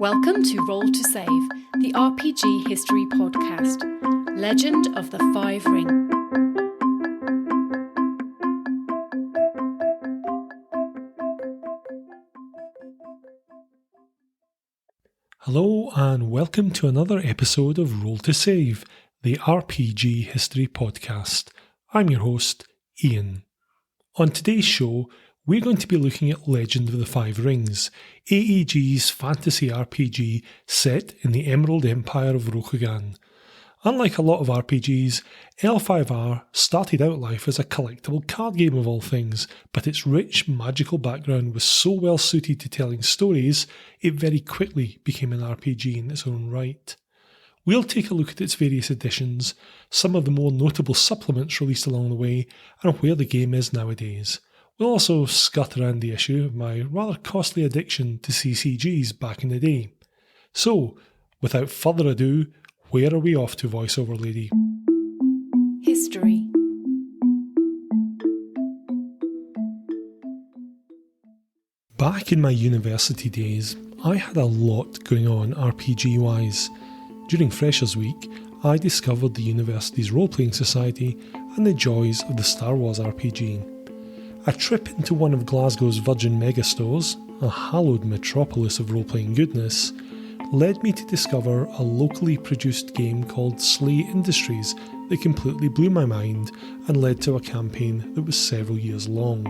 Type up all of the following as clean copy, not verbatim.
Welcome to Roll to Save, the RPG history podcast. Legend of the Five Rings. Hello and welcome to another episode of Roll to Save, the RPG history podcast. I'm your host, Iain. On today's show, we're going to be looking at Legend of the Five Rings, AEG's fantasy RPG set in the Emerald Empire of Rokugan. Unlike a lot of RPGs, L5R started out life as a collectible card game of all things, but its rich, magical background was so well suited to telling stories, it very quickly became an RPG in its own right. We'll take a look at its various editions, some of the more notable supplements released along the way, and where the game is nowadays. We'll also scut around the issue of my rather costly addiction to CCGs back in the day. So, without further ado, where are we off to, voiceover lady? History. Back in my university days, I had a lot going on RPG-wise. During Freshers' Week, I discovered the university's role-playing society and the joys of the Star Wars RPG. A trip into one of Glasgow's Virgin megastores, a hallowed metropolis of role-playing goodness, led me to discover a locally produced game called Slay Industries that completely blew my mind and led to a campaign that was several years long.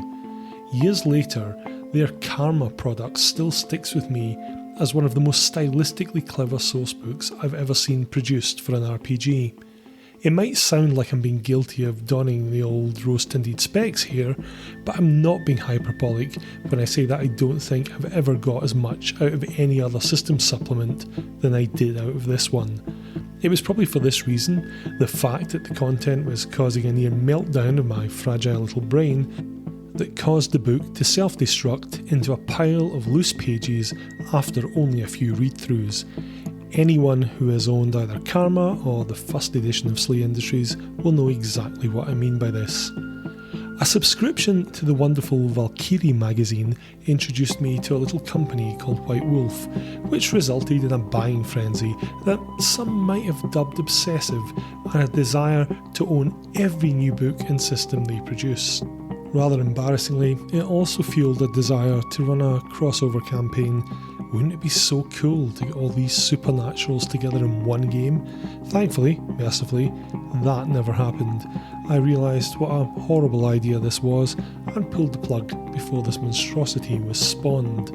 Years later, their Karma product still sticks with me as one of the most stylistically clever sourcebooks I've ever seen produced for an RPG. It might sound like I'm being guilty of donning the old rose-tinted specs here, but I'm not being hyperbolic when I say that I don't think I've ever got as much out of any other system supplement than I did out of this one. It was probably for this reason, the fact that the content was causing a near meltdown of my fragile little brain, that caused the book to self-destruct into a pile of loose pages after only a few read-throughs. Anyone who has owned either Karma or the first edition of Slay Industries will know exactly what I mean by this. A subscription to the wonderful Valkyrie magazine introduced me to a little company called White Wolf, which resulted in a buying frenzy that some might have dubbed obsessive and a desire to own every new book and system they produced. Rather embarrassingly, it also fueled a desire to run a crossover campaign. Wouldn't it be so cool to get all these supernaturals together in one game? Thankfully, mercifully, that never happened. I realised what a horrible idea this was and pulled the plug before this monstrosity was spawned.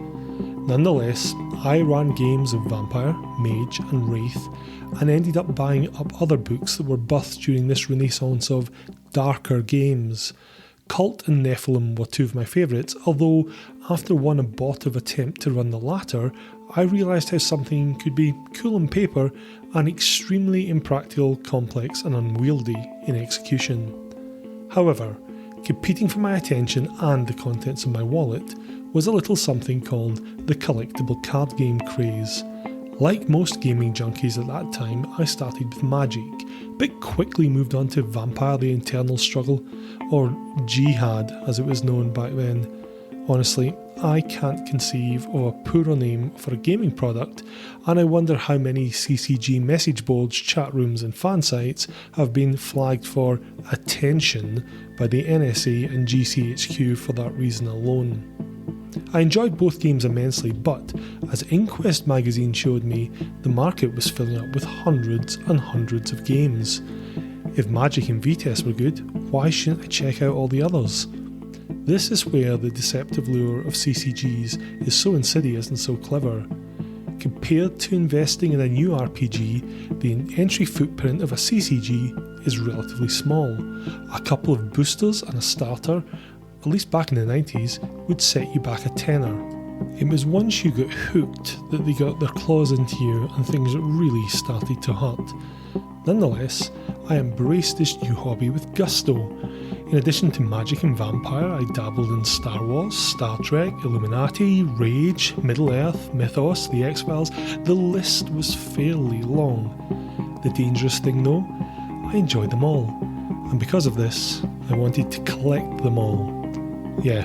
Nonetheless, I ran games of Vampire, Mage and Wraith and ended up buying up other books that were birthed during this renaissance of darker games. Cult and Nephilim were two of my favourites, although after one abortive attempt to run the latter, I realised how something could be cool on paper and extremely impractical, complex and unwieldy in execution. However, competing for my attention and the contents of my wallet was a little something called the collectible card game craze. Like most gaming junkies at that time, I started with Magic, but quickly moved on to Vampire the Eternal Struggle, or Jihad as it was known back then. Honestly, I can't conceive of a poorer name for a gaming product, and I wonder how many CCG message boards, chat rooms and fan sites have been flagged for attention by the NSA and GCHQ for that reason alone. I enjoyed both games immensely, but as Inquest magazine showed me, the market was filling up with hundreds and hundreds of games. If Magic and Vitesse were good, why shouldn't I check out all the others? This is where the deceptive lure of CCGs is so insidious and so clever. Compared to investing in a new RPG, the entry footprint of a CCG is relatively small. A couple of boosters and a starter, at least back in the 90s, would set you back a tenner. It was once you got hooked that they got their claws into you and things really started to hurt. Nonetheless, I embraced this new hobby with gusto. In addition to Magic and Vampire, I dabbled in Star Wars, Star Trek, Illuminati, Rage, Middle-earth, Mythos, The X-Files. The list was fairly long. The dangerous thing though, I enjoyed them all. And because of this, I wanted to collect them all. Yeah,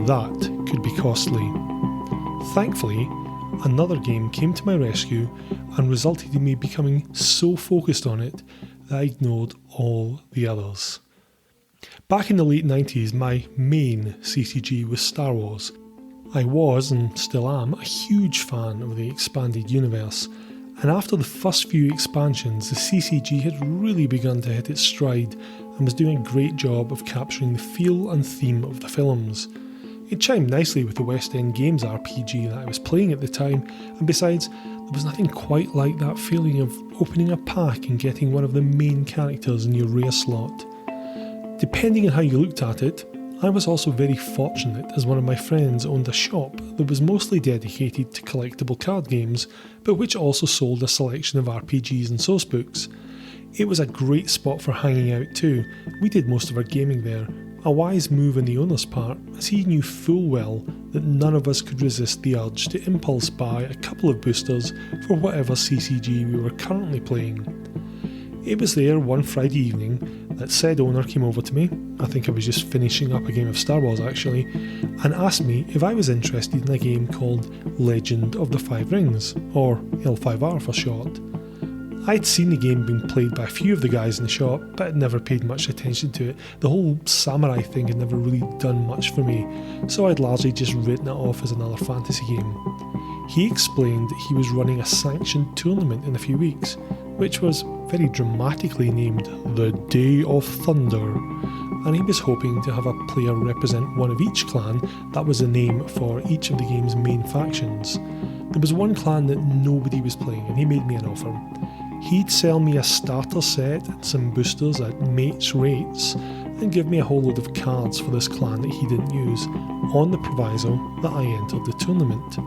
that could be costly. Thankfully, another game came to my rescue and resulted in me becoming so focused on it that I ignored all the others. Back in the late 90s, my main CCG was Star Wars. I was, and still am, a huge fan of the expanded universe, and after the first few expansions, the CCG had really begun to hit its stride and was doing a great job of capturing the feel and theme of the films. It chimed nicely with the West End Games RPG that I was playing at the time, and besides, there was nothing quite like that feeling of opening a pack and getting one of the main characters in your rare slot. Depending on how you looked at it, I was also very fortunate as one of my friends owned a shop that was mostly dedicated to collectible card games, but which also sold a selection of RPGs and sourcebooks. It was a great spot for hanging out too. We did most of our gaming there, a wise move on the owner's part, as he knew full well that none of us could resist the urge to impulse buy a couple of boosters for whatever CCG we were currently playing. It was there one Friday evening that said owner came over to me, I think I was just finishing up a game of Star Wars actually, and asked me if I was interested in a game called Legend of the Five Rings, or L5R for short. I'd seen the game being played by a few of the guys in the shop, but had never paid much attention to it. The whole samurai thing had never really done much for me, so I'd largely just written it off as another fantasy game. He explained that he was running a sanctioned tournament in a few weeks, which was very dramatically named the Day of Thunder, and he was hoping to have a player represent one of each clan. That was the name for each of the game's main factions. There was one clan that nobody was playing, and he made me an offer. He'd sell me a starter set and some boosters at mates rates, and give me a whole load of cards for this clan that he didn't use, on the proviso that I entered the tournament.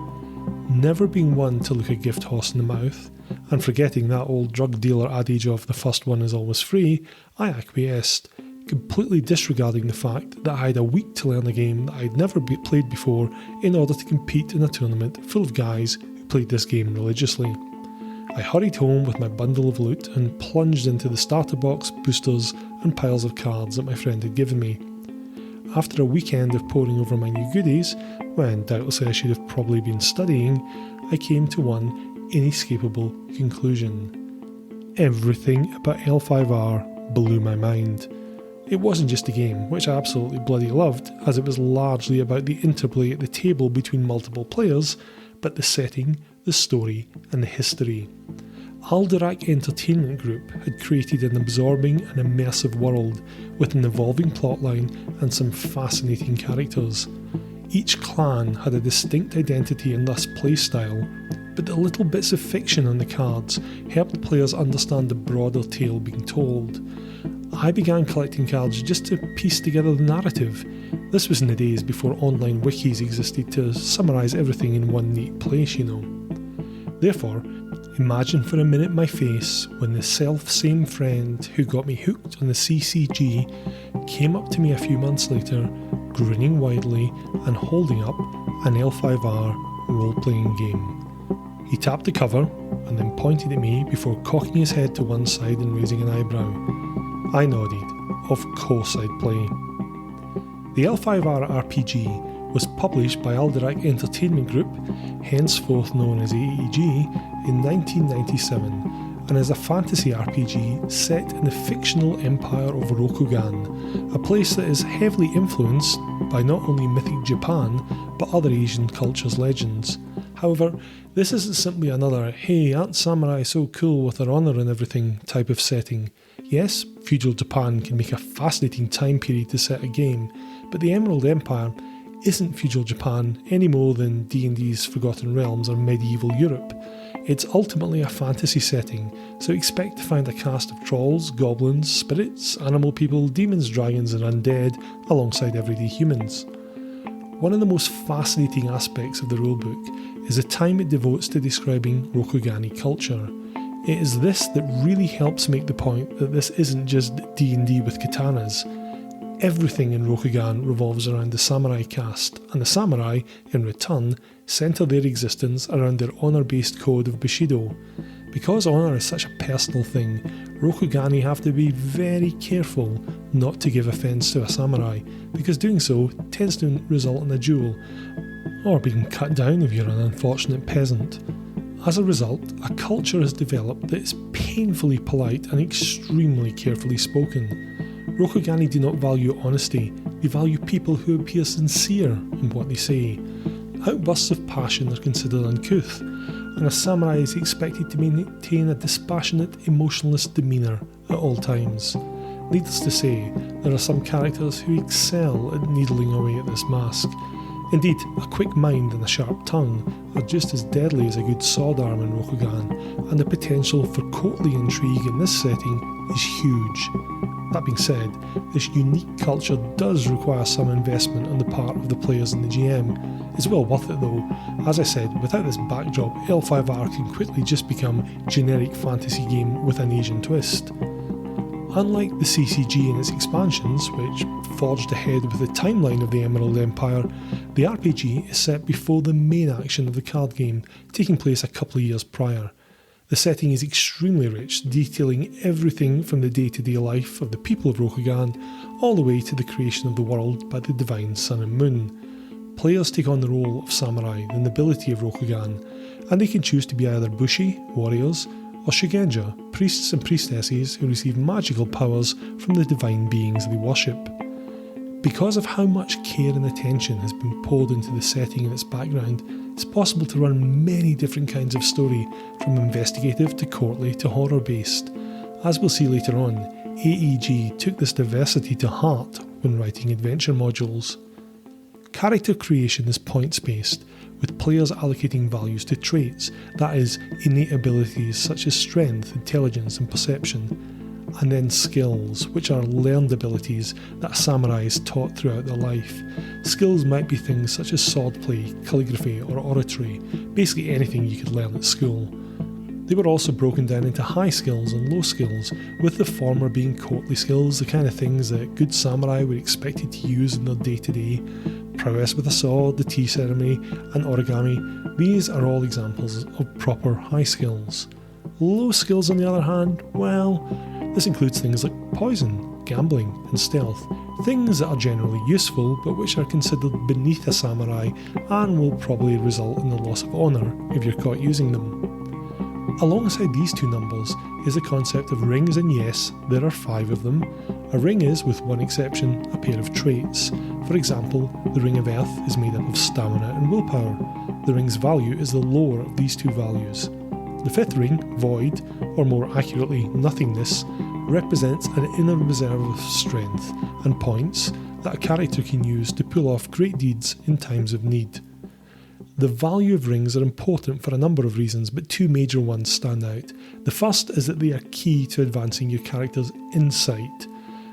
Never being one to look a gift horse in the mouth, and forgetting that old drug dealer adage of the first one is always free, I acquiesced, completely disregarding the fact that I had a week to learn a game that I'd never played before in order to compete in a tournament full of guys who played this game religiously. I hurried home with my bundle of loot and plunged into the starter box, boosters and piles of cards that my friend had given me. After a weekend of poring over my new goodies, when doubtlessly I should have probably been studying, I came to one inescapable conclusion. Everything about L5R blew my mind. It wasn't just a game, which I absolutely bloody loved, as it was largely about the interplay at the table between multiple players, but the setting, the story and the history. Alderac Entertainment Group had created an absorbing and immersive world with an evolving plotline and some fascinating characters. Each clan had a distinct identity and thus playstyle, but the little bits of fiction on the cards helped players understand the broader tale being told. I began collecting cards just to piece together the narrative. This was in the days before online wikis existed to summarise everything in one neat place, you know. Therefore, imagine for a minute my face when the self-same friend who got me hooked on the CCG came up to me a few months later, grinning widely and holding up an L5R role-playing game. He tapped the cover and then pointed at me before cocking his head to one side and raising an eyebrow. I nodded. Of course I'd play. The L5R RPG was published by Alderac Entertainment Group, henceforth known as AEG, in 1997, and is a fantasy RPG set in the fictional empire of Rokugan, a place that is heavily influenced by not only mythic Japan, but other Asian cultures' legends. However, this isn't simply another, hey, aren't samurai so cool with their honour and everything type of setting. Yes, feudal Japan can make a fascinating time period to set a game, but the Emerald Empire isn't feudal Japan any more than D&D's Forgotten Realms or medieval Europe. It's ultimately a fantasy setting, so expect to find a cast of trolls, goblins, spirits, animal people, demons, dragons and undead alongside everyday humans. One of the most fascinating aspects of the rulebook is the time it devotes to describing Rokugani culture. It is this that really helps make the point that this isn't just D&D with katanas. Everything in Rokugan revolves around the samurai caste, and the samurai, in return, centre their existence around their honour-based code of Bushido. Because honour is such a personal thing, Rokugani have to be very careful not to give offence to a samurai, because doing so tends to result in a duel. or being cut down if you're an unfortunate peasant. As a result, a culture has developed that is painfully polite and extremely carefully spoken. Rokugani do not value honesty, they value people who appear sincere in what they say. Outbursts of passion are considered uncouth, and a samurai is expected to maintain a dispassionate, emotionless demeanour at all times. Needless to say, there are some characters who excel at needling away at this mask. Indeed, a quick mind and a sharp tongue are just as deadly as a good sword arm in Rokugan, and the potential for courtly intrigue in this setting is huge. That being said, this unique culture does require some investment on the part of the players and the GM. It's well worth it though. As I said, without this backdrop, L5R can quickly just become generic fantasy game with an Asian twist. Unlike the CCG and its expansions, which forged ahead with the timeline of the Emerald Empire, the RPG is set before the main action of the card game, taking place a couple of years prior. The setting is extremely rich, detailing everything from the day-to-day life of the people of Rokugan, all the way to the creation of the world by the divine sun and moon. Players take on the role of samurai, the nobility of Rokugan, and they can choose to be either bushi, warriors, or shugenja, priests and priestesses who receive magical powers from the divine beings they worship. Because of how much care and attention has been poured into the setting and its background, it's possible to run many different kinds of story, from investigative to courtly to horror based. As we'll see later on, AEG took this diversity to heart when writing adventure modules. Character creation is points based, with players allocating values to traits, that is, innate abilities such as strength, intelligence and perception, and then skills, which are learned abilities that a samurai is taught throughout their life. Skills might be things such as swordplay, calligraphy or oratory, basically anything you could learn at school. They were also broken down into high skills and low skills, with the former being courtly skills, the kind of things that good samurai were expected to use in their day-to-day. Prowess with a sword, the tea ceremony, and origami, these are all examples of proper high skills. Low skills, on the other hand, well, this includes things like poison, gambling, and stealth, things that are generally useful but which are considered beneath a samurai and will probably result in the loss of honour if you're caught using them. Alongside these two numbers is the concept of rings, and yes, there are 5 of them. A ring is, with one exception, a pair of traits. For example, the Ring of Earth is made up of stamina and willpower. The ring's value is the lower of these two values. The 5th ring, Void, or more accurately, Nothingness, represents an inner reserve of strength and points that a character can use to pull off great deeds in times of need. The value of rings are important for a number of reasons, but 2 major ones stand out. The first is that they are key to advancing your character's insight.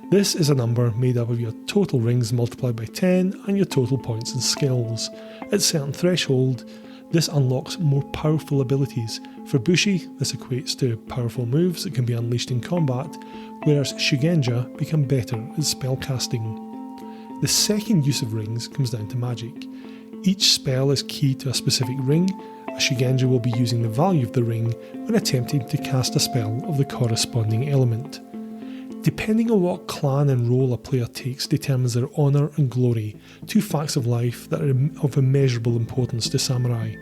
This is a number made up of your total rings multiplied by 10 and your total points and skills. At a certain threshold, this unlocks more powerful abilities. For Bushi, this equates to powerful moves that can be unleashed in combat, whereas Shugenja become better at spellcasting. The second use of rings comes down to magic. Each spell is key to a specific ring. A Shugenja will be using the value of the ring when attempting to cast a spell of the corresponding element. Depending on what clan and role a player takes determines their honour and glory, 2 facts of life that are of immeasurable importance to samurai.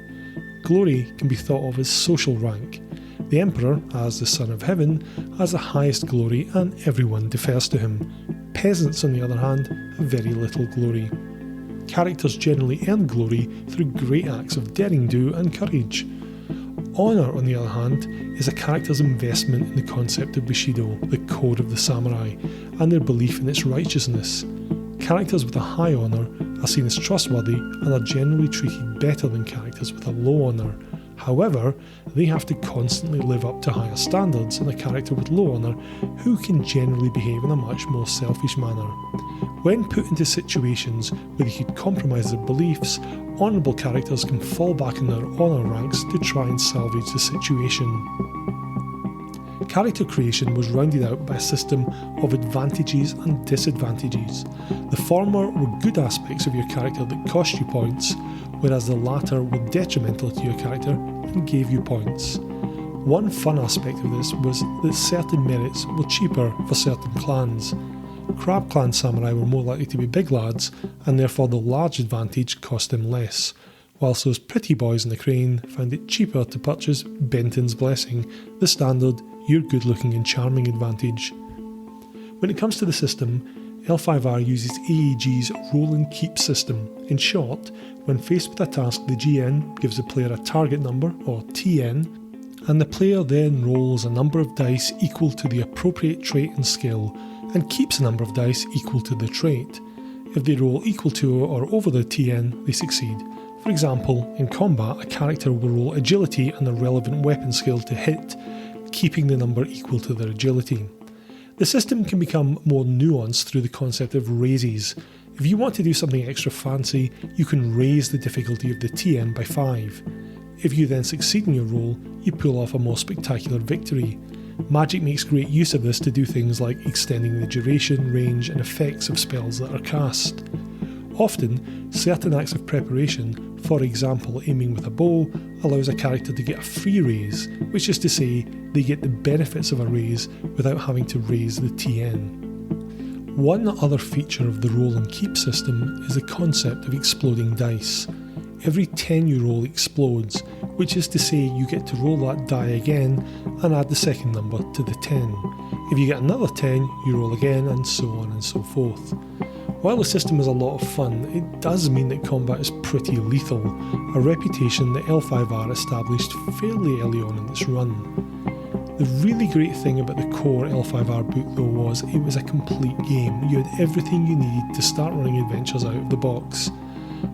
Glory can be thought of as social rank. The Emperor, as the Son of Heaven, has the highest glory and everyone defers to him. Peasants, on the other hand, have very little glory. Characters generally earn glory through great acts of daring-do and courage. Honour, on the other hand, is a character's investment in the concept of Bushido, the code of the samurai, and their belief in its righteousness. Characters with a high honour are seen as trustworthy and are generally treated better than characters with a low honour. However, they have to constantly live up to higher standards than a character with low honour, who can generally behave in a much more selfish manner. When put into situations where they could compromise their beliefs, honourable characters can fall back in their honour ranks to try and salvage the situation. Character creation was rounded out by a system of advantages and disadvantages. The former were good aspects of your character that cost you points, whereas the latter were detrimental to your character and gave you points. One fun aspect of this was that certain merits were cheaper for certain clans. Crab Clan samurai were more likely to be big lads, and therefore the large advantage cost them less, whilst those pretty boys in the crane found it cheaper to purchase Benton's Blessing, the standard "you're good looking and charming" advantage. When it comes to the system, L5R uses AEG's roll and keep system. In short, when faced with a task, the GM gives the player a target number, or TN, and the player then rolls a number of dice equal to the appropriate trait and skill, and keeps a number of dice equal to the trait. If they roll equal to or over the TN, they succeed. For example, in combat, a character will roll agility and the relevant weapon skill to hit, keeping the number equal to their agility. The system can become more nuanced through the concept of raises. If you want to do something extra fancy, you can raise the difficulty of the TN by 5. If you then succeed in your roll, you pull off a more spectacular victory. Magic makes great use of this to do things like extending the duration, range and effects of spells that are cast. Often, certain acts of preparation, for example aiming with a bow, allows a character to get a free raise, which is to say they get the benefits of a raise without having to raise the TN. One other feature of the roll and keep system is the concept of exploding dice. Every 10 you roll explodes, which is to say you get to roll that die again and add the second number to the 10. If you get another 10, you roll again, and so on and so forth. While the system is a lot of fun, it does mean that combat is pretty lethal, a reputation that L5R established fairly early on in its run. The really great thing about the core L5R book though was it was a complete game. You had everything you needed to start running adventures out of the box.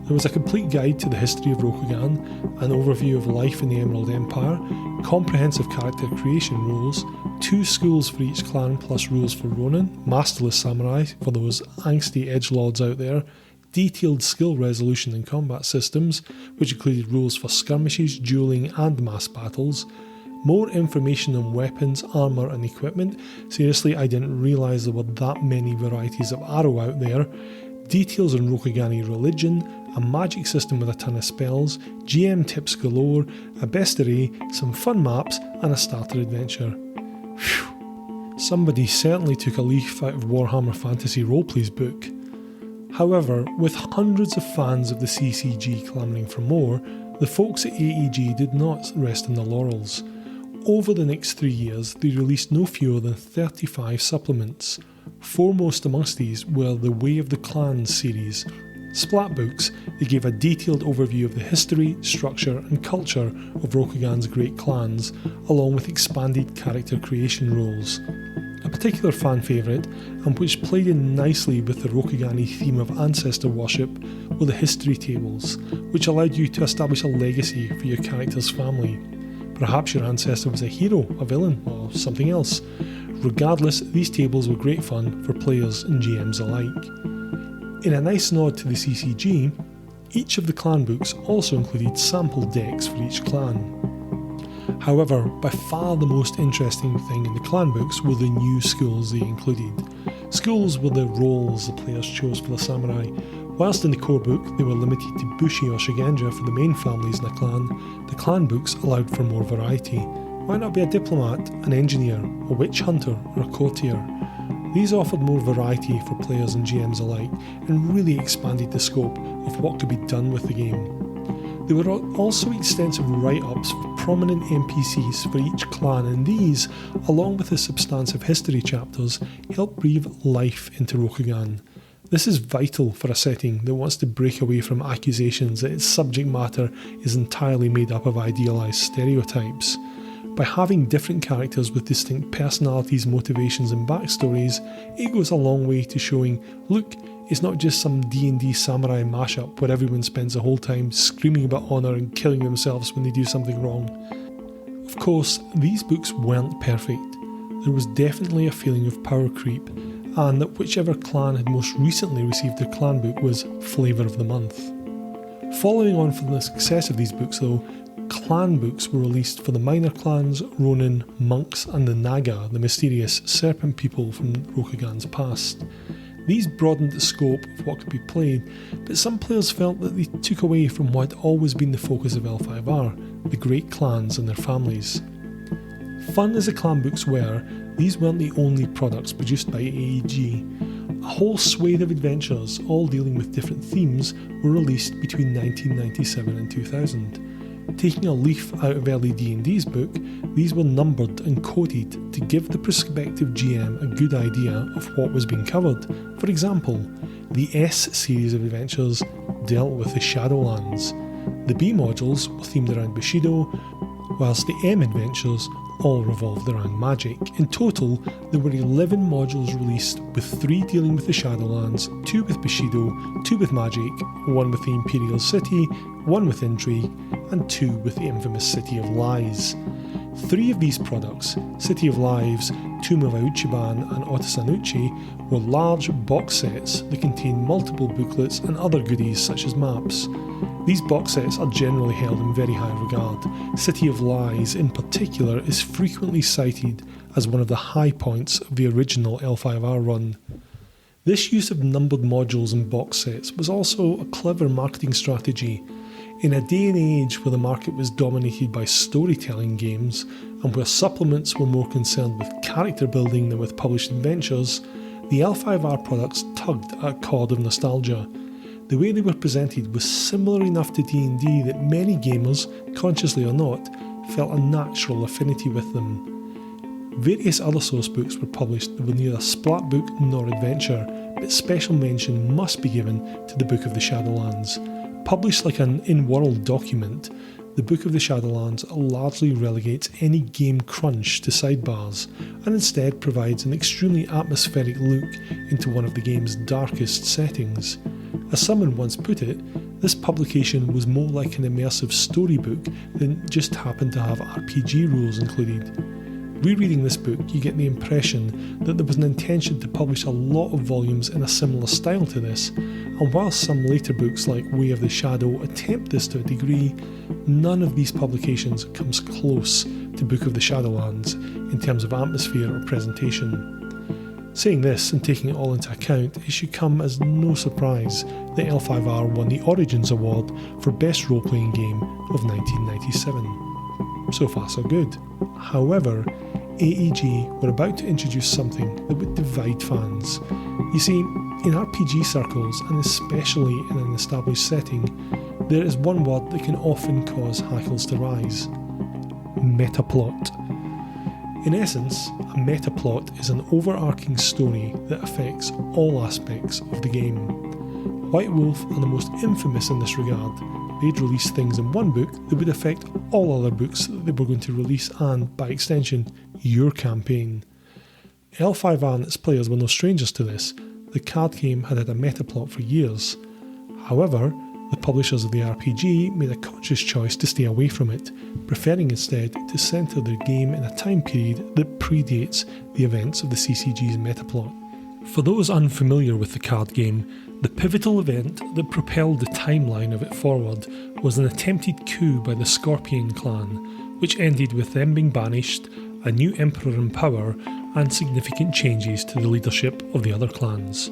There was a complete guide to the history of Rokugan, an overview of life in the Emerald Empire, comprehensive character creation rules, 2 schools for each clan plus rules for Ronin, masterless samurai for those angsty edgelords out there, detailed skill resolution and combat systems, which included rules for skirmishes, duelling and mass battles, more information on weapons, armour and equipment. Seriously, I didn't realise there were that many varieties of arrow out there. Details on Rokugani religion, a magic system with a ton of spells, GM tips galore, a bestiary, some fun maps and a starter adventure. Whew. Somebody certainly took a leaf out of Warhammer Fantasy Roleplay's book. However, with hundreds of fans of the CCG clamouring for more, the folks at AEG did not rest on their laurels. Over the next 3 years, they released no fewer than 35 supplements. Foremost amongst these were the Way of the Clans series. Splat books, they gave a detailed overview of the history, structure and culture of Rokugan's great clans, along with expanded character creation rules. A particular fan favourite, and which played in nicely with the Rokugani theme of ancestor worship, were the history tables, which allowed you to establish a legacy for your character's family. Perhaps your ancestor was a hero, a villain, or something else. Regardless, these tables were great fun for players and GMs alike. In a nice nod to the CCG, each of the clan books also included sample decks for each clan. However, by far the most interesting thing in the clan books were the new schools they included. Schools were the roles the players chose for the samurai. Whilst in the core book they were limited to Bushi or Shigenja for the main families in a clan, the clan books allowed for more variety. Why not be a diplomat, an engineer, a witch hunter or a courtier? These offered more variety for players and GMs alike and really expanded the scope of what could be done with the game. There were also extensive write-ups for prominent NPCs for each clan, and these, along with the substantive history chapters, help breathe life into Rokugan. This is vital for a setting that wants to break away from accusations that its subject matter is entirely made up of idealised stereotypes. By having different characters with distinct personalities, motivations and backstories, it goes a long way to showing, look, it's not just some D&D samurai mashup where everyone spends the whole time screaming about honour and killing themselves when they do something wrong. Of course, these books weren't perfect. There was definitely a feeling of power creep, and that whichever clan had most recently received their clan book was flavour of the month. Following on from the success of these books though, clan books were released for the minor clans, Ronin, monks and the Naga, the mysterious serpent people from Rokugan's past. These broadened the scope of what could be played, but some players felt that they took away from what had always been the focus of L5R, the great clans and their families. Fun as the clan books were, these weren't the only products produced by AEG. A whole swathe of adventures, all dealing with different themes, were released between 1997 and 2000. Taking a leaf out of early D&D's book, these were numbered and coded to give the prospective GM a good idea of what was being covered. For example, the S series of adventures dealt with the Shadowlands. The B modules were themed around Bushido, whilst the M adventures all revolved around magic. In total, there were 11 modules released, with 3 dealing with the Shadowlands, 2 with Bushido, 2 with magic, 1 with the Imperial City, 1 with intrigue, and 2 with the infamous City of Lies. 3 of these products, City of Lives, Tomb of Auchiban and Otosanuchi, were large box sets that contain multiple booklets and other goodies such as maps. These box sets are generally held in very high regard. City of Lies in particular is frequently cited as one of the high points of the original L5R run. This use of numbered modules and box sets was also a clever marketing strategy. In a day and age where the market was dominated by storytelling games, and where supplements were more concerned with character building than with published adventures, the L5R products tugged at a cord of nostalgia. The way they were presented was similar enough to D&D that many gamers, consciously or not, felt a natural affinity with them. Various other source books were published that were neither splat book nor adventure, but special mention must be given to the Book of the Shadowlands. Published like an in-world document, the Book of the Shadowlands largely relegates any game crunch to sidebars, and instead provides an extremely atmospheric look into one of the game's darkest settings. As someone once put it, this publication was more like an immersive storybook than just happened to have RPG rules included. Rereading this book, you get the impression that there was an intention to publish a lot of volumes in a similar style to this, and while some later books like Way of the Shadow attempt this to a degree, none of these publications comes close to Book of the Shadowlands in terms of atmosphere or presentation. Saying this and taking it all into account, it should come as no surprise that L5R won the Origins Award for Best Role-Playing Game of 1997. So far so good. However, AEG were about to introduce something that would divide fans. You see, in RPG circles, and especially in an established setting, there is one word that can often cause hackles to rise: metaplot. In essence, a metaplot is an overarching story that affects all aspects of the game. White Wolf are the most infamous in this regard. They'd release things in one book that would affect all other books that they were going to release and, by extension, your campaign. L5R and its players were no strangers to this. The card game had had a metaplot for years. However, the publishers of the RPG made a conscious choice to stay away from it, preferring instead to centre their game in a time period that predates the events of the CCG's metaplot. For those unfamiliar with the card game, the pivotal event that propelled the timeline of it forward was an attempted coup by the Scorpion clan, which ended with them being banished, a new emperor in power, and significant changes to the leadership of the other clans.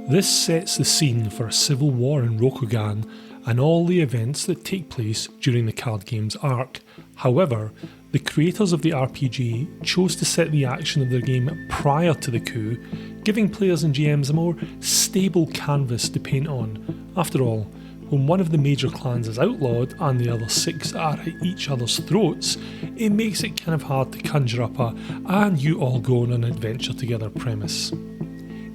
This sets the scene for a civil war in Rokugan and all the events that take place during the card game's arc. However, the creators of the RPG chose to set the action of their game prior to the coup, giving players and GMs a more stable canvas to paint on. After all, when one of the major clans is outlawed and the other 6 are at each other's throats, it makes it kind of hard to conjure up a "and you all go on an adventure together" premise.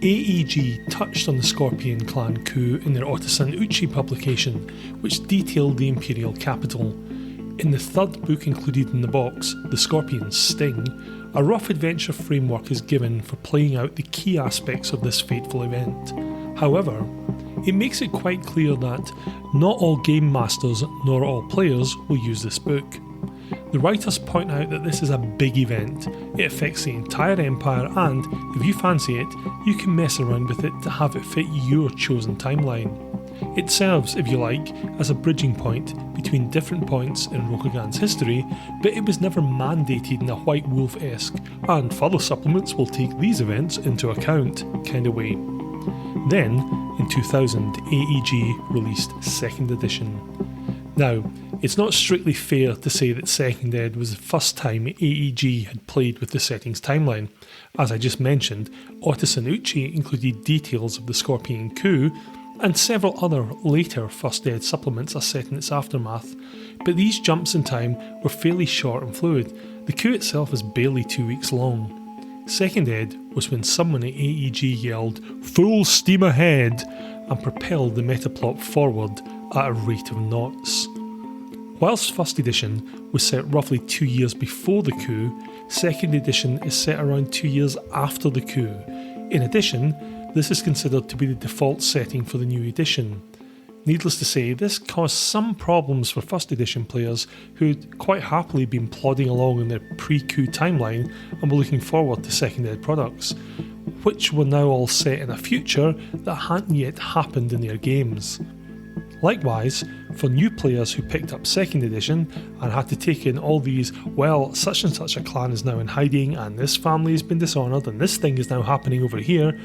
AEG touched on the Scorpion clan coup in their Otosan Uchi publication, which detailed the imperial capital. In the third book included in the box, The Scorpion's Sting, a rough adventure framework is given for playing out the key aspects of this fateful event. However, it makes it quite clear that not all game masters nor all players will use this book. The writers point out that this is a big event. It affects the entire empire, and if you fancy it, you can mess around with it to have it fit your chosen timeline. It serves, if you like, as a bridging point between different points in Rokugan's history, but it was never mandated in a White Wolf-esque "and further supplements will take these events into account" kind of way. Then, in 2000, AEG released 2nd edition. Now, It's not strictly fair to say that Second Ed was the first time AEG had played with the settings timeline. As I just mentioned, Otis and Uchi included details of the Scorpion coup, and several other later First Ed supplements are set in its aftermath, but these jumps in time were fairly short and fluid. The coup itself is barely 2 weeks long. Second Ed was when someone at AEG yelled "Full steam ahead" and propelled the metaplot forward at a rate of knots. Whilst First Edition was set roughly 2 years before the coup, Second Edition is set around 2 years after the coup. In addition, this is considered to be the default setting for the new edition. Needless to say, this caused some problems for First Edition players who'd quite happily been plodding along in their pre-coup timeline and were looking forward to Second Ed products, which were now all set in a future that hadn't yet happened in their games. Likewise, for new players who picked up Second Edition and had to take in all these, well, such and such a clan is now in hiding and this family has been dishonoured and this thing is now happening over here,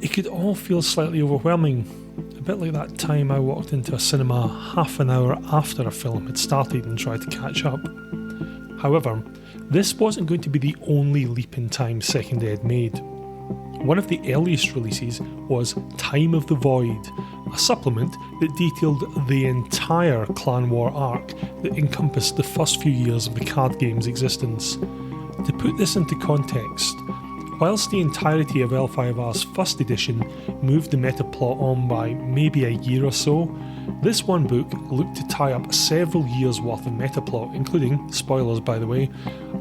it could all feel slightly overwhelming. A bit like that time I walked into a cinema half an hour after a film had started and tried to catch up. However, this wasn't going to be the only leap in time Second Ed made. One of the earliest releases was Time of the Void, a supplement that detailed the entire Clan War arc that encompassed the first few years of the card game's existence. To put this into context, whilst the entirety of L5R's first edition moved the meta plot on by maybe a year or so, this one book looked to tie up several years worth of meta plot, including, spoilers by the way,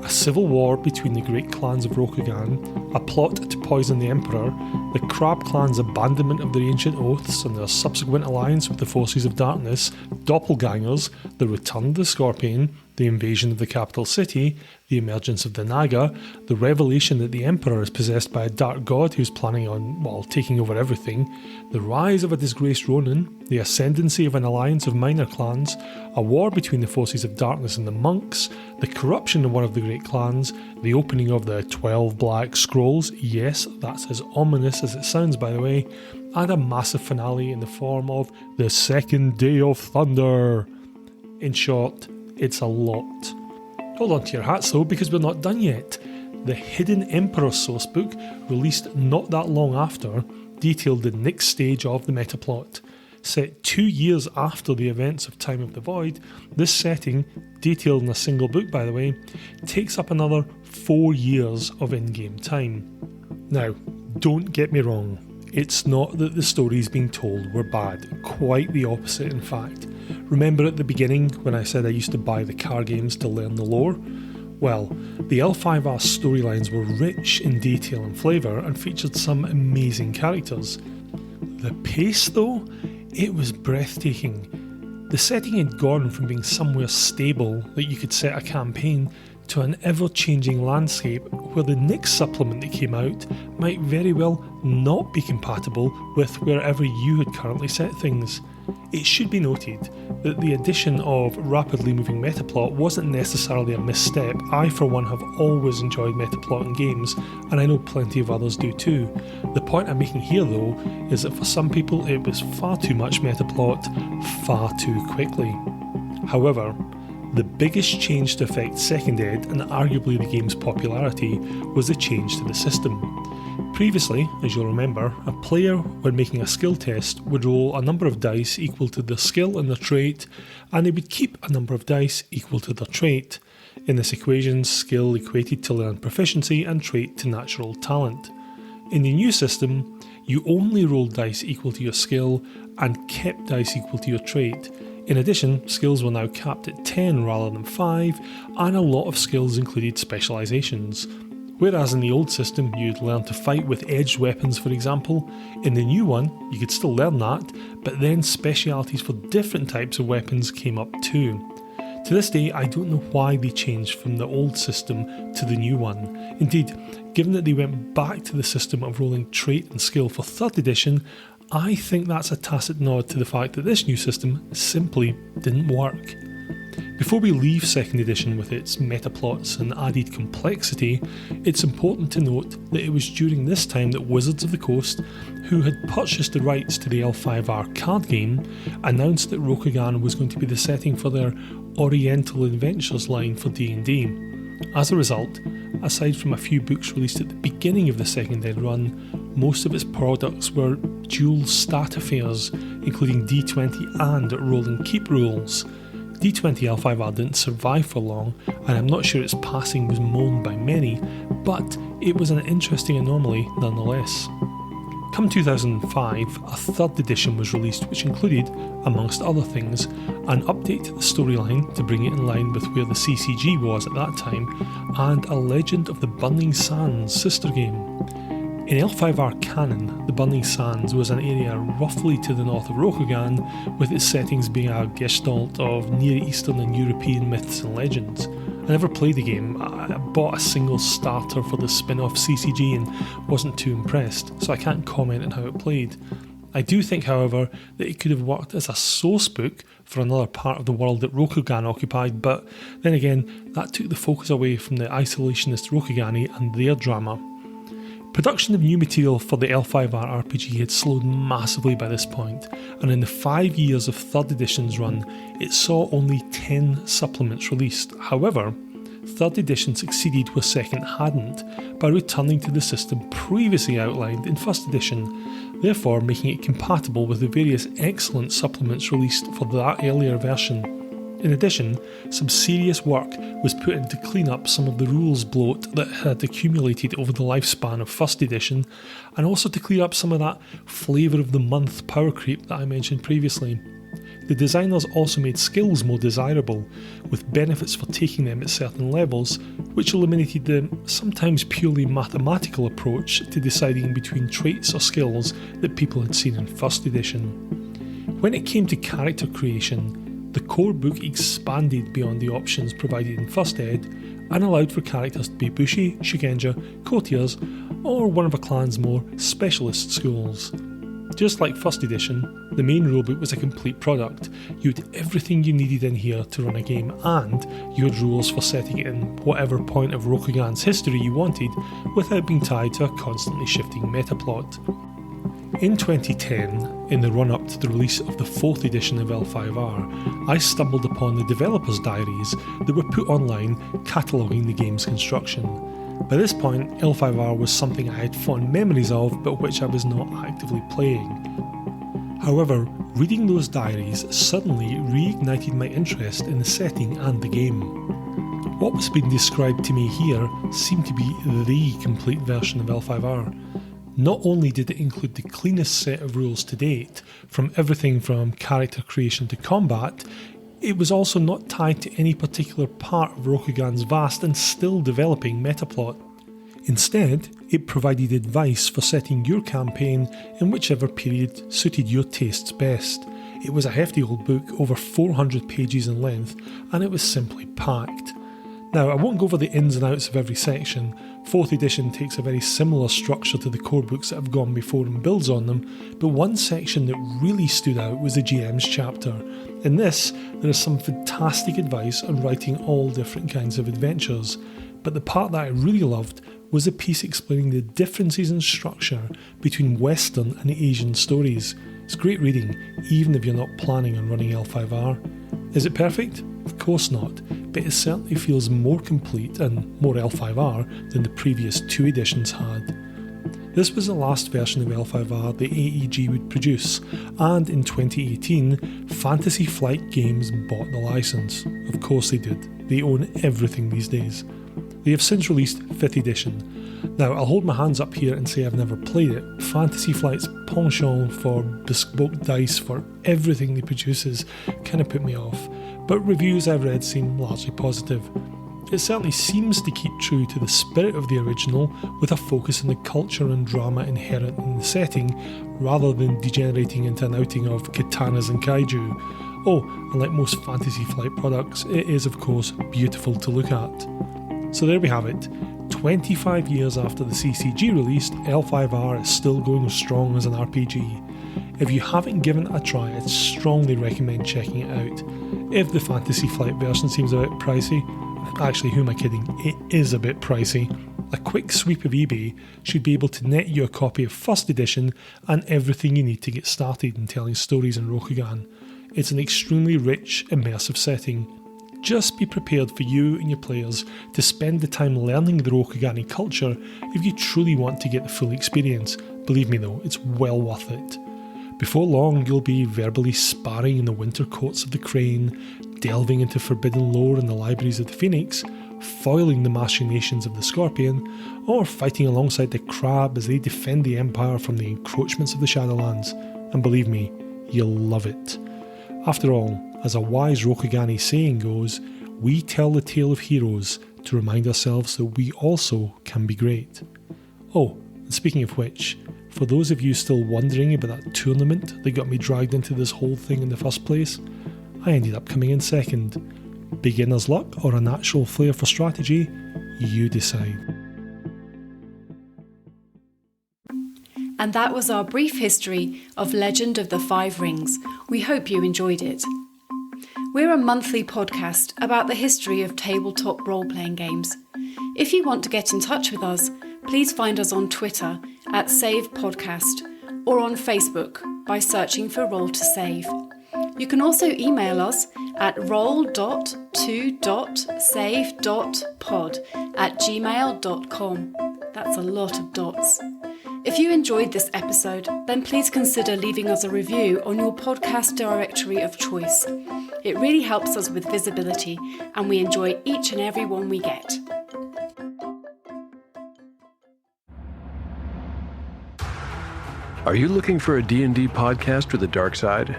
a civil war between the great clans of Rokugan, a plot to poison the Emperor, the Crab clan's abandonment of their ancient oaths and their subsequent alliance with the forces of darkness, doppelgangers, the return of the Scorpion, the invasion of the capital city, the emergence of the Naga, the revelation that the Emperor is possessed by a dark god who's planning on, well, taking over everything, the rise of a disgraced Ronin, the ascendancy of an alliance of minor clans, a war between the forces of darkness and the monks, the corruption of one of the great clans, the opening of the 12 Black Scrolls, yes, that's as ominous as it sounds by the way, and a massive finale in the form of the Second Day of Thunder. In short, it's a lot. Hold on to your hats though, because we're not done yet. The Hidden Emperor sourcebook, released not that long after, detailed the next stage of the metaplot. Set 2 years after the events of Time of the Void, this setting, detailed in a single book by the way, takes up another 4 years of in-game time. Now, don't get me wrong, it's not that the stories being told were bad, quite the opposite in fact. Remember at the beginning when I said I used to buy the car games to learn the lore? Well, the L5R storylines were rich in detail and flavour and featured some amazing characters. The pace though, it was breathtaking. The setting had gone from being somewhere stable that you could set a campaign to an ever-changing landscape where the next supplement that came out might very well not be compatible with wherever you had currently set things. It should be noted that the addition of rapidly moving metaplot wasn't necessarily a misstep. I for one have always enjoyed metaplot in games, and I know plenty of others do too. The point I'm making here though is that for some people it was far too much metaplot far too quickly. However, the biggest change to affect Second Ed and arguably the game's popularity was the change to the system. Previously, as you'll remember, a player when making a skill test would roll a number of dice equal to their skill and their trait, and they would keep a number of dice equal to their trait. In this equation, skill equated to learned proficiency and trait to natural talent. In the new system, you only rolled dice equal to your skill and kept dice equal to your trait. In addition, skills were now capped at 10 rather than 5, and a lot of skills included specialisations. Whereas in the old system you'd learn to fight with edged weapons for example, in the new one you could still learn that, but then specialities for different types of weapons came up too. To this day I don't know why they changed from the old system to the new one. Indeed, given that they went back to the system of rolling trait and skill for 3rd edition, I think that's a tacit nod to the fact that this new system simply didn't work. Before we leave 2nd edition with its metaplots and added complexity, it's important to note that it was during this time that Wizards of the Coast, who had purchased the rights to the L5R card game, announced that Rokugan was going to be the setting for their Oriental Adventures line for D&D. As a result, aside from a few books released at the beginning of the 2nd ed run, most of its products were dual stat affairs, including D20 and Roll and Keep rules. D20 L5R didn't survive for long, and I'm not sure its passing was mourned by many, but it was an interesting anomaly nonetheless. Come 2005, a 3rd edition was released which included, amongst other things, an update to the storyline to bring it in line with where the CCG was at that time, and a Legend of the Burning Sands sister game. In L5R canon, the Burning Sands was an area roughly to the north of Rokugan, with its settings being a gestalt of Near Eastern and European myths and legends. I never played the game. I bought a single starter for the spin-off CCG and wasn't too impressed, so I can't comment on how it played. I do think, however, that it could have worked as a source book for another part of the world that Rokugan occupied, but then again, that took the focus away from the isolationist Rokugani and their drama. Production of new material for the L5R RPG had slowed massively by this point, and in the 5 years of 3rd edition's run, it saw only 10 supplements released. However, 3rd edition succeeded where 2nd hadn't, by returning to the system previously outlined in 1st edition, therefore making it compatible with the various excellent supplements released for that earlier version. In addition, some serious work was put in to clean up some of the rules bloat that had accumulated over the lifespan of 1st edition, and also to clear up some of that flavour of the month power creep that I mentioned previously. The designers also made skills more desirable, with benefits for taking them at certain levels, which eliminated the sometimes purely mathematical approach to deciding between traits or skills that people had seen in 1st edition. When it came to character creation, the core book expanded beyond the options provided in 1st ed and allowed for characters to be Bushi, Shugenja, Courtiers, or one of a clan's more specialist schools. Just like 1st edition, the main rulebook was a complete product. You had everything you needed in here to run a game, and you had rules for setting it in whatever point of Rokugan's history you wanted without being tied to a constantly shifting metaplot. In 2010, in the run-up to the release of the 4th edition of L5R, I stumbled upon the developers' diaries that were put online cataloguing the game's construction. By this point, L5R was something I had fond memories of, but which I was not actively playing. However, reading those diaries suddenly reignited my interest in the setting and the game. What was being described to me here seemed to be the complete version of L5R. Not only did it include the cleanest set of rules to date, from everything from character creation to combat, it was also not tied to any particular part of Rokugan's vast and still developing metaplot. Instead, it provided advice for setting your campaign in whichever period suited your tastes best. It was a hefty old book, over 400 pages in length, and it was simply packed. Now, I won't go over the ins and outs of every section. 4th edition takes a very similar structure to the core books that have gone before and builds on them, but one section that really stood out was the GM's chapter. In this, there is some fantastic advice on writing all different kinds of adventures, but the part that I really loved was a piece explaining the differences in structure between Western and Asian stories. It's great reading, even if you're not planning on running L5R. Is it perfect? Of course not, but it certainly feels more complete and more L5R than the previous 2 editions had. This was the last version of L5R the AEG would produce, and in 2018, Fantasy Flight Games bought the license. Of course they did, they own everything these days. They have since released 5th edition. Now, I'll hold my hands up here and say I've never played it. Fantasy Flight's penchant for bespoke dice for everything they produces kind of put me off, but reviews I've read seem largely positive. It certainly seems to keep true to the spirit of the original, with a focus on the culture and drama inherent in the setting, rather than degenerating into an outing of katanas and kaiju. Oh, and like most Fantasy Flight products, it is of course beautiful to look at. So there we have it. 25 years after the CCG released, L5R is still going strong as an RPG. If you haven't given it a try, I'd strongly recommend checking it out. If the Fantasy Flight version seems a bit pricey, actually who am I kidding, it is a bit pricey, a quick sweep of eBay should be able to net you a copy of First Edition and everything you need to get started in telling stories in Rokugan. It's an extremely rich, immersive setting. Just be prepared for you and your players to spend the time learning the Rokugani culture if you truly want to get the full experience. Believe me though, it's well worth it. Before long, you'll be verbally sparring in the winter courts of the Crane, delving into forbidden lore in the libraries of the Phoenix, foiling the machinations of the Scorpion, or fighting alongside the Crab as they defend the Empire from the encroachments of the Shadowlands. And believe me, you'll love it. After all, as a wise Rokugani saying goes, we tell the tale of heroes to remind ourselves that we also can be great. Oh, and speaking of which, for those of you still wondering about that tournament that got me dragged into this whole thing in the first place, I ended up coming in second. Beginner's luck or a natural flair for strategy, you decide. And that was our brief history of Legend of the Five Rings. We hope you enjoyed it. We're a monthly podcast about the history of tabletop role-playing games. If you want to get in touch with us, please find us on Twitter at Save Podcast or on Facebook by searching for Roll to Save. You can also email us at roll.to.save.pod@gmail.com. That's a lot of dots. If you enjoyed this episode, then please consider leaving us a review on your podcast directory of choice. It really helps us with visibility, and we enjoy each and every one we get. Are you looking for a D&D podcast with a dark side?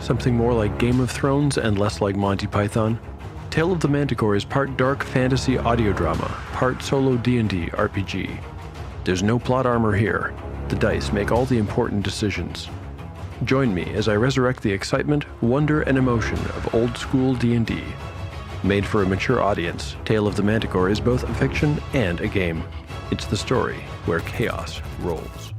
Something more like Game of Thrones and less like Monty Python? Tale of the Manticore is part dark fantasy audio drama, part solo D&D RPG. There's no plot armor here. The dice make all the important decisions. Join me as I resurrect the excitement, wonder, and emotion of old school D&D. Made for a mature audience, Tale of the Manticore is both a fiction and a game. It's the story where chaos rolls.